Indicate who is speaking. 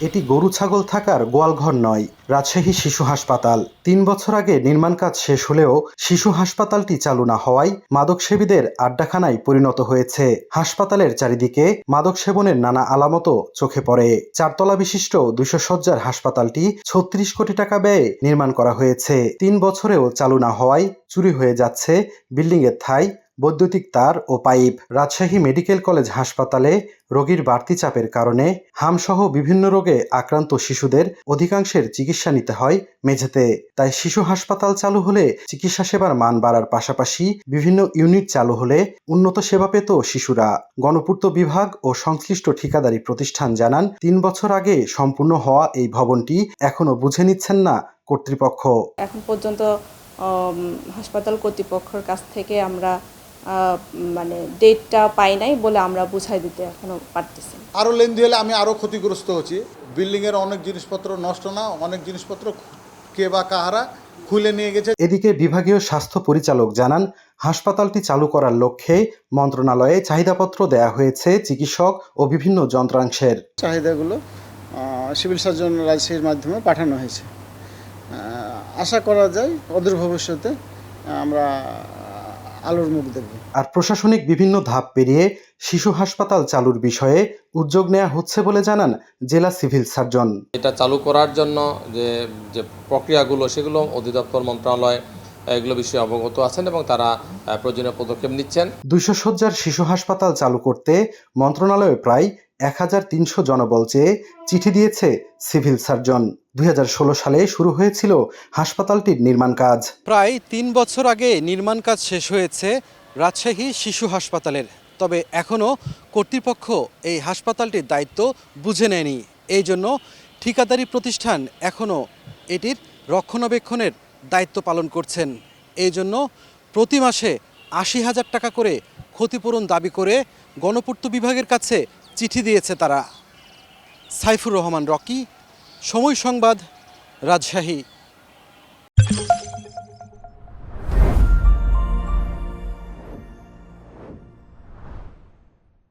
Speaker 1: এটি গরু ছাগল থাকার গোয়ালঘর নয়, রাজশাহী শিশু হাসপাতাল। ৩ বছর আগে নির্মাণ কাজ শেষ হলেও শিশু হাসপাতালটি চালু না হওয়ায় মাদকসেবীদের আড্ডাখানায় পরিণত হয়েছে। হাসপাতালের চারিদিকে মাদক সেবনের নানা আলামতও চোখে পড়ে। 4 তলা বিশিষ্ট 200 শয্যার হাসপাতালটি 36 কোটি টাকা ব্যয়ে নির্মাণ করা হয়েছে। 3 বছরেও চালু না হওয়ায় চুরি হয়ে যাচ্ছে বিল্ডিংয়ের থাই, বৈদ্যুতিক তার ও পাইপ। রাজশাহী মেডিকেল কলেজ হাসপাতালে রোগীর বাড়তি চাপের কারণে হামসহ বিভিন্ন রোগে আক্রান্ত শিশুদের অধিকাংশের চিকিৎসা নিতে হয় মেঝেতে। তাই শিশু হাসপাতাল চালু হলে চিকিৎসা সেবার মান বাড়ার পাশাপাশি বিভিন্ন ইউনিট চালু হলে উন্নত সেবা পেত শিশুরা। গণপূর্ত বিভাগ ও সংশ্লিষ্ট ঠিকাদারি প্রতিষ্ঠান জানান, 3 বছর আগে সম্পূর্ণ হওয়া এই ভবনটি এখনো বুঝে নিচ্ছেন না কর্তৃপক্ষ।
Speaker 2: এখন পর্যন্ত হাসপাতাল কর্তৃপক্ষের কাছ থেকে আমরা ডেটটা পাই নাই বলে আমরা বুঝাই দিতে এখনো পারতেছি।
Speaker 3: আরও লেন্দি হলে আমি আরও ক্ষতিগ্রস্ত হচ্ছি। বিল্ডিংয়ের অনেক জিনিসপত্র নষ্ট না, অনেক জিনিসপত্র কে বা কাহারা খুলে নিয়ে গেছে।
Speaker 1: এদিকে বিভাগীয় স্বাস্থ্য পরিচালক জানান, হাসপাতালটি চালু করার লক্ষ্যে মন্ত্রণালয়ে চাহিদাপত্র দেয়া হয়েছে চিকিৎসক ও বিভিন্ন যন্ত্রাংশের।
Speaker 4: চাহিদাগুলো সিভিল সার্জন রাজশাহীর মাধ্যমে পাঠানো হয়েছে। আশা করা যায় অদূর ভবিষ্যতে আমরা আলোর মুখ দেখব।
Speaker 1: আর প্রশাসনিক বিভিন্ন ধাপ পেরিয়ে শিশু হাসপাতাল চালুর বিষয়ে উদ্যোগ নেওয়া হচ্ছে বলে জানান জেলা সিভিল সার্জন।
Speaker 5: এটা চালু করার জন্য যে প্রক্রিয়াগুলো সেগুলো অধিদপ্তর মন্ত্রণালয় এগুলো বিষয়ে অবগত আছেন এবং তারা প্রয়োজনীয় পদক্ষেপ নিচ্ছেন।
Speaker 1: 200 শয্যার শিশু হাসপাতাল চালু করতে মন্ত্রণালয়ে প্রায় 1300 জনবল চেয়ে চিঠি দিয়েছে সিভিল সার্জন। 2016 সালে শুরু হয়েছিল হাসপাতালটির নির্মাণ কাজ। প্রায় 3 বছর আগে নির্মাণ কাজ শেষ হয়েছে রাজশাহী শিশু হাসপাতালের। তবে এখনও কর্তৃপক্ষ এই হাসপাতালটির দায়িত্ব বুঝে নেয়নি। এই জন্য ঠিকাদারি প্রতিষ্ঠান এখনও এটির রক্ষণাবেক্ষণের দায়িত্ব পালন করছেন। এই জন্য প্রতি মাসে 80,000 টাকা করে ক্ষতিপূরণ দাবি করে গণপূর্ত বিভাগের কাছে চিঠি দিয়েছে তারা। সাইফুর রহমান রকি, সময় সংবাদ, রাজশাহী।